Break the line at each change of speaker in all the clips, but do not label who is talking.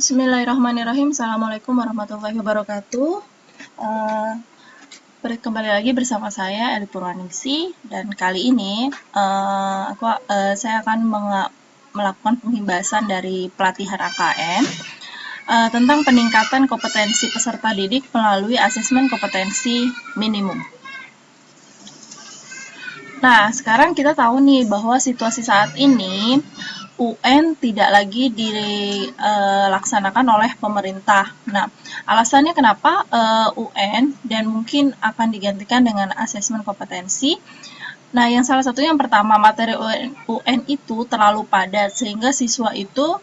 Bismillahirrahmanirrahim. Assalamualaikum warahmatullahi wabarakatuh. Kembali lagi bersama saya Eli Purwaningsi, dan kali ini saya akan melakukan pembahasan dari pelatihan AKM tentang peningkatan kompetensi peserta didik melalui asesmen kompetensi minimum. Nah, sekarang kita tahu nih bahwa situasi saat ini UN tidak lagi dilaksanakan oleh pemerintah. Nah, alasannya kenapa UN dan mungkin akan digantikan dengan asesmen kompetensi. Nah, yang yang pertama, materi UN itu terlalu padat sehingga siswa itu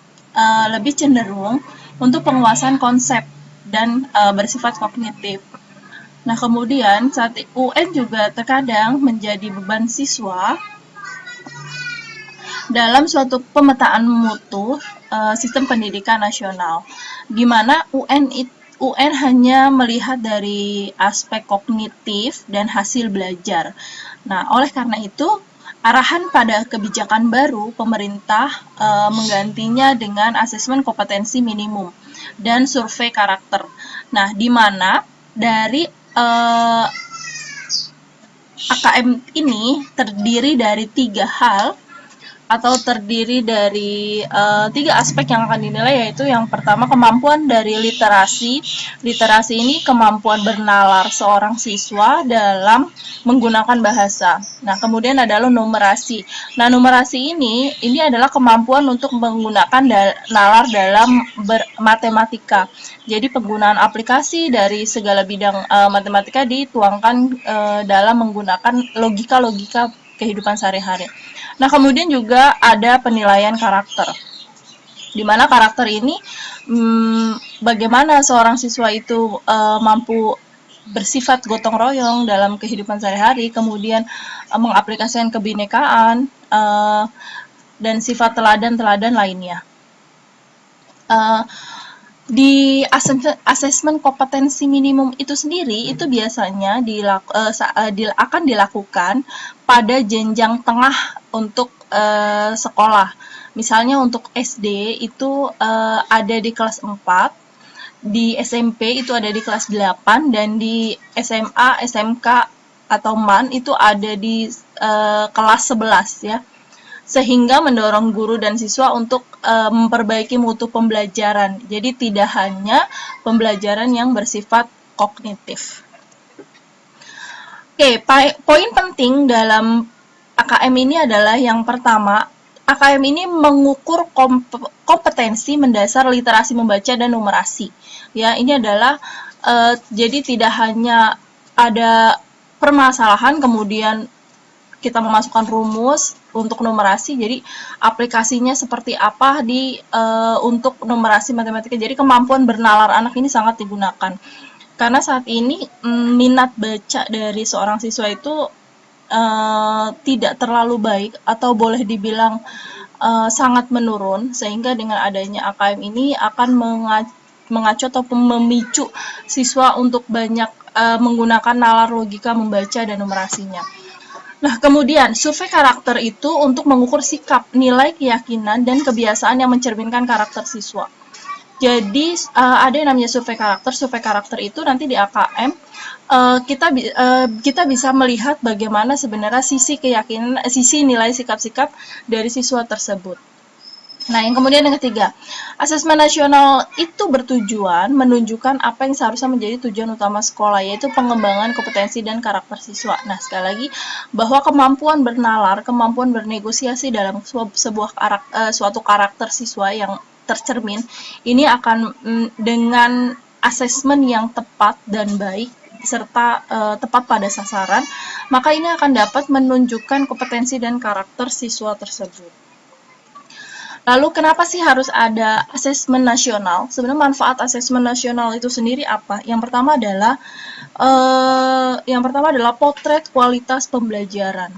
lebih cenderung untuk penguasaan konsep dan bersifat kognitif. Nah, kemudian saat UN juga terkadang menjadi beban siswa dalam suatu pemetaan mutu sistem pendidikan nasional, di mana UN hanya melihat dari aspek kognitif dan hasil belajar. Nah, oleh karena itu, arahan pada kebijakan baru pemerintah menggantinya dengan asesmen kompetensi minimum dan survei karakter. Nah, di mana dari AKM ini terdiri dari 3 hal atau terdiri dari 3 aspek yang akan dinilai, yaitu yang pertama kemampuan dari literasi. Literasi ini kemampuan bernalar seorang siswa dalam menggunakan bahasa. Nah, kemudian adalah numerasi. Nah, numerasi ini adalah kemampuan untuk menggunakan nalar dalam matematika. Jadi penggunaan aplikasi dari segala bidang matematika dituangkan dalam menggunakan logika-logika kehidupan sehari-hari. Nah, kemudian juga ada penilaian karakter, di mana karakter ini bagaimana seorang siswa itu mampu bersifat gotong royong dalam kehidupan sehari-hari, kemudian mengaplikasikan kebinekaan dan sifat teladan-teladan lainnya. Di asesmen kompetensi minimum itu sendiri itu biasanya akan dilakukan pada jenjang tengah untuk sekolah. Misalnya untuk SD itu ada di kelas 4, di SMP itu ada di kelas 8, dan di SMA, SMK atau MAN itu ada di kelas 11 ya. Sehingga mendorong guru dan siswa untuk memperbaiki mutu pembelajaran. Jadi tidak hanya pembelajaran yang bersifat kognitif. Oke, poin penting dalam AKM ini adalah yang pertama, AKM ini mengukur kompetensi mendasar literasi membaca dan numerasi. Ya, ini adalah jadi tidak hanya ada permasalahan kemudian kita memasukkan rumus untuk numerasi, jadi aplikasinya seperti apa untuk numerasi matematika. Jadi kemampuan bernalar anak ini sangat digunakan. Karena saat ini minat baca dari seorang siswa itu tidak terlalu baik atau boleh dibilang sangat menurun, sehingga dengan adanya AKM ini akan mengacu atau memicu siswa untuk banyak menggunakan nalar logika membaca dan numerasinya. Nah, kemudian survei karakter itu untuk mengukur sikap, nilai, keyakinan, dan kebiasaan yang mencerminkan karakter siswa. Jadi ada yang namanya survei karakter. Survei karakter itu nanti di AKM kita bisa melihat bagaimana sebenarnya sisi keyakinan, sisi nilai sikap-sikap dari siswa tersebut. Nah, yang kemudian yang ketiga, asesmen nasional itu bertujuan menunjukkan apa yang seharusnya menjadi tujuan utama sekolah, yaitu pengembangan kompetensi dan karakter siswa. Nah, sekali lagi, bahwa kemampuan bernalar, kemampuan bernegosiasi dalam suatu karakter siswa yang tercermin, ini akan dengan asesmen yang tepat dan baik, serta tepat pada sasaran, maka ini akan dapat menunjukkan kompetensi dan karakter siswa tersebut. Lalu kenapa sih harus ada asesmen nasional? Sebenarnya manfaat asesmen nasional itu sendiri apa? Yang pertama adalah potret kualitas pembelajaran.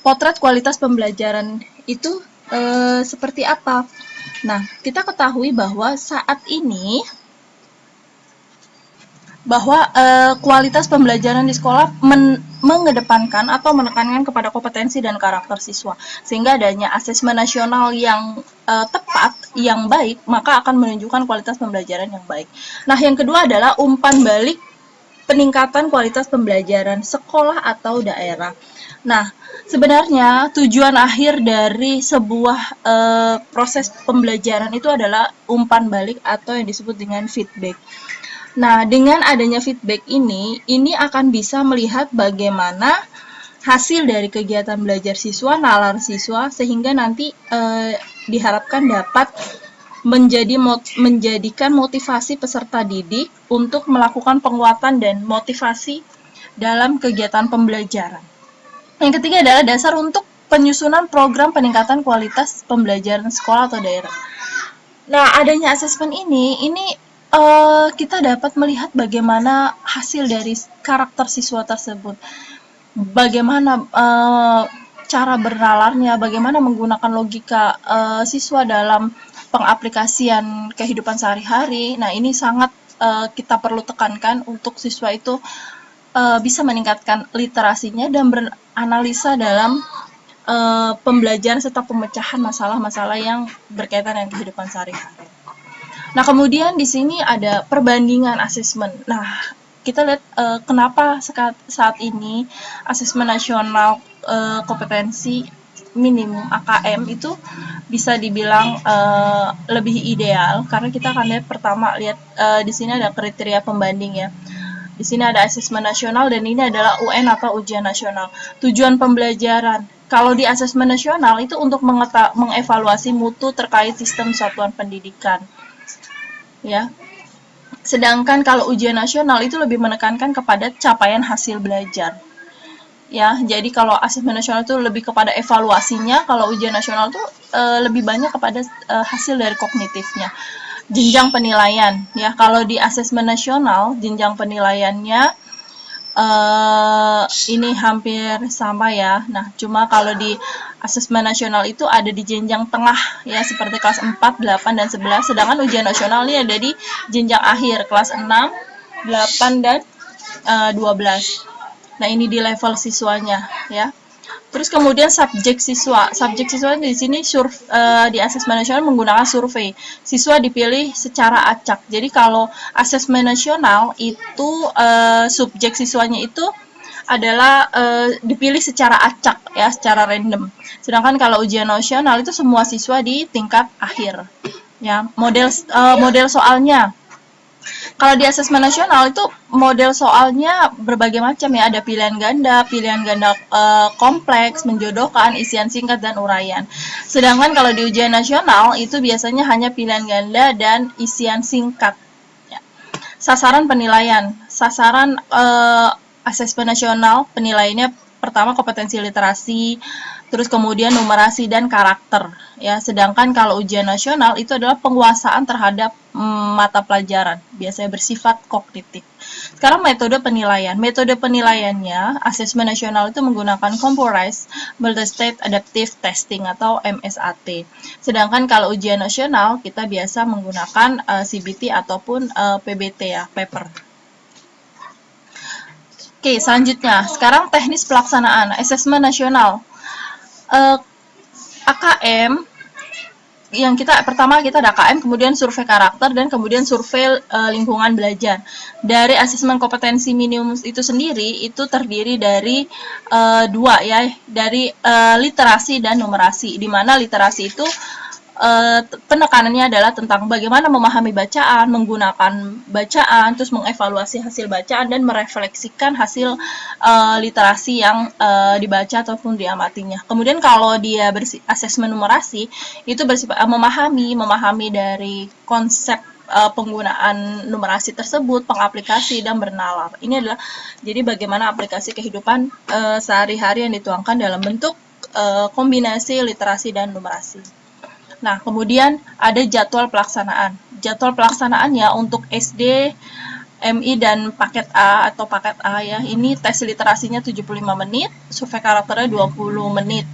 Potret kualitas pembelajaran itu seperti apa? Nah, kita ketahui bahwa saat ini kualitas pembelajaran di sekolah mengedepankan atau menekankan kepada kompetensi dan karakter siswa, sehingga adanya asesmen nasional yang tepat, yang baik, maka akan menunjukkan kualitas pembelajaran yang baik. Nah, yang kedua adalah umpan balik peningkatan kualitas pembelajaran sekolah atau daerah. Nah, sebenarnya tujuan akhir dari sebuah proses pembelajaran itu adalah umpan balik atau yang disebut dengan feedback. Nah, dengan adanya feedback ini akan bisa melihat bagaimana hasil dari kegiatan belajar siswa, nalar siswa, sehingga nanti diharapkan dapat menjadikan motivasi peserta didik untuk melakukan penguatan dan motivasi dalam kegiatan pembelajaran. Yang ketiga adalah dasar untuk penyusunan program peningkatan kualitas pembelajaran sekolah atau daerah. Nah, adanya asesmen ini kita dapat melihat bagaimana hasil dari karakter siswa tersebut, bagaimana cara bernalarnya, bagaimana menggunakan logika siswa dalam pengaplikasian kehidupan sehari-hari. Nah, ini sangat kita perlu tekankan untuk siswa itu bisa meningkatkan literasinya dan beranalisa dalam pembelajaran serta pemecahan masalah-masalah yang berkaitan dengan kehidupan sehari-hari. Nah, kemudian di sini ada perbandingan asesmen. Nah, kita lihat kenapa saat ini asesmen nasional kompetensi minimum AKM itu bisa dibilang lebih ideal, karena kita akan lihat pertama di sini ada kriteria pembanding ya. Di sini ada asesmen nasional dan ini adalah UN atau ujian nasional. Tujuan pembelajaran. Kalau di asesmen nasional itu untuk mengevaluasi mutu terkait sistem satuan pendidikan. Ya. Sedangkan kalau ujian nasional itu lebih menekankan kepada capaian hasil belajar. Ya, jadi kalau asesmen nasional itu lebih kepada evaluasinya, kalau ujian nasional itu lebih banyak kepada hasil dari kognitifnya. Jenjang penilaian, ya, kalau di asesmen nasional jenjang penilaiannya ini hampir sama ya. Nah, cuma kalau di asesmen nasional itu ada di jenjang tengah ya, seperti kelas 4, 8, dan 11, sedangkan ujian nasional ini ada di jenjang akhir, kelas 6, 8, dan 12. Nah, ini di level siswanya ya. Terus kemudian subjek siswa. Subjek siswa di sini di asesmen nasional menggunakan survei. Siswa dipilih secara acak. Jadi kalau asesmen nasional itu subjek siswanya itu adalah dipilih secara acak ya, secara random. Sedangkan kalau ujian nasional itu semua siswa di tingkat akhir. Ya, model soalnya. Kalau di asesmen nasional itu model soalnya berbagai macam ya, ada pilihan ganda kompleks, menjodohkan, isian singkat, dan uraian. Sedangkan kalau di ujian nasional itu biasanya hanya pilihan ganda dan isian singkat. Ya. Sasaran penilaian, asesmen nasional penilaiannya pertama kompetensi literasi, terus kemudian numerasi dan karakter ya. Sedangkan kalau ujian nasional itu adalah penguasaan terhadap mata pelajaran, biasanya bersifat kognitif. Sekarang metode penilaian. Metode penilaiannya asesmen nasional itu menggunakan Computerized Multi-State Adaptive Testing atau MSAT. Sedangkan kalau ujian nasional kita biasa menggunakan CBT ataupun PBT ya, paper. Oke, selanjutnya, sekarang teknis pelaksanaan asesmen nasional. AKM yang pertama kita ada AKM, kemudian survei karakter, dan kemudian survei lingkungan belajar. Dari asesmen kompetensi minimum itu sendiri itu terdiri dari dua ya, dari literasi dan numerasi. Di mana literasi itu penekanannya adalah tentang bagaimana memahami bacaan, menggunakan bacaan, terus mengevaluasi hasil bacaan dan merefleksikan hasil literasi yang dibaca ataupun diamatinya. Kemudian kalau dia asesmen numerasi itu bersifat memahami dari konsep penggunaan numerasi tersebut, pengaplikasi dan bernalar. Ini adalah jadi bagaimana aplikasi kehidupan sehari-hari yang dituangkan dalam bentuk kombinasi literasi dan numerasi. Nah, kemudian ada jadwal pelaksanaan. Jadwal pelaksanaannya untuk SD, MI, dan paket A atau paket A ya, ini tes literasinya 75 menit, survei karakternya 20 menit.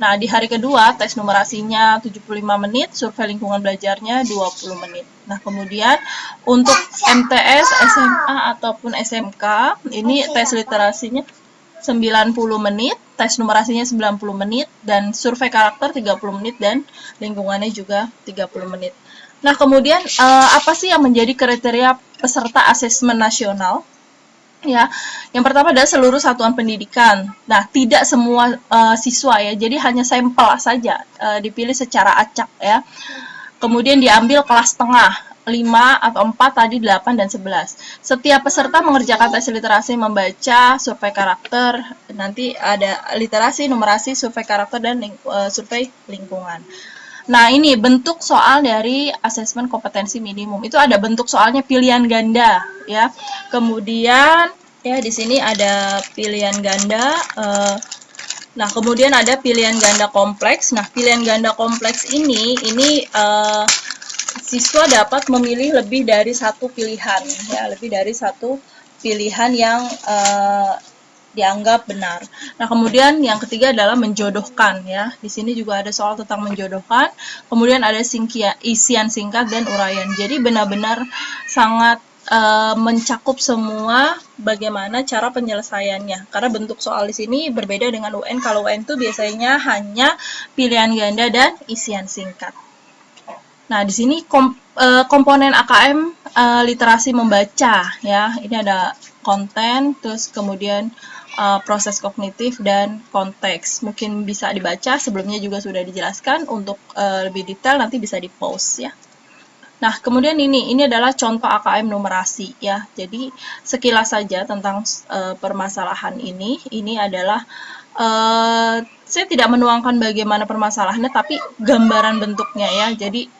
Nah, di hari kedua, tes numerasinya 75 menit, survei lingkungan belajarnya 20 menit. Nah, kemudian untuk MTS, SMA, ataupun SMK, ini tes literasinya 90 menit, tes numerasinya 90 menit, dan survei karakter 30 menit, dan lingkungannya juga 30 menit. Nah, kemudian apa sih yang menjadi kriteria peserta asesmen nasional? Ya, yang pertama adalah seluruh satuan pendidikan. Nah, tidak semua siswa ya, jadi hanya sampel saja dipilih secara acak ya. Kemudian diambil kelas tengah, 5 atau 4 tadi 8 dan 11. Setiap peserta mengerjakan tes literasi membaca, survei karakter, nanti ada literasi, numerasi, survei karakter, dan survei lingkungan. Nah, ini bentuk soal dari asesmen kompetensi minimum. Itu ada bentuk soalnya pilihan ganda ya. Kemudian ya di sini ada pilihan ganda. Nah, kemudian ada pilihan ganda kompleks. Nah, pilihan ganda kompleks ini siswa dapat memilih lebih dari satu pilihan ya, lebih dari satu pilihan yang dianggap benar. Nah, kemudian yang ketiga adalah menjodohkan ya. Di sini juga ada soal tentang menjodohkan. Kemudian ada isian singkat dan uraian. Jadi benar-benar sangat mencakup semua bagaimana cara penyelesaiannya. Karena bentuk soal di sini berbeda dengan UN. Kalau UN itu biasanya hanya pilihan ganda dan isian singkat. Nah, di sini komponen AKM literasi membaca ya. Ini ada konten, terus kemudian proses kognitif dan konteks. Mungkin bisa dibaca, sebelumnya juga sudah dijelaskan. Untuk lebih detail nanti bisa di-pause ya. Nah, kemudian ini adalah contoh AKM numerasi ya. Jadi sekilas saja tentang permasalahan ini. Ini adalah saya tidak menuangkan bagaimana permasalahannya, tapi gambaran bentuknya ya. Jadi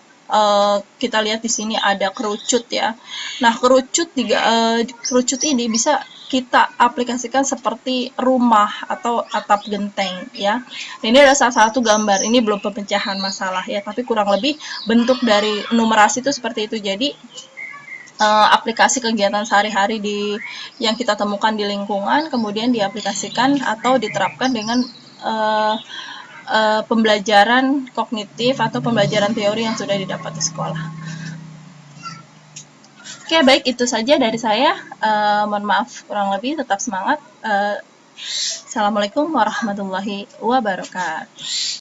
kita lihat di sini ada kerucut ya. Nah, kerucut ini bisa kita aplikasikan seperti rumah atau atap genteng ya. Ini adalah salah satu gambar. Ini belum pemecahan masalah ya, tapi kurang lebih bentuk dari numerasi itu seperti itu. Jadi aplikasi kegiatan sehari-hari yang kita temukan di lingkungan kemudian diaplikasikan atau diterapkan dengan pembelajaran kognitif atau pembelajaran teori yang sudah didapat di sekolah. Oke, baik, itu saja dari saya. Mohon maaf kurang lebih, tetap semangat. Assalamualaikum warahmatullahi wabarakatuh.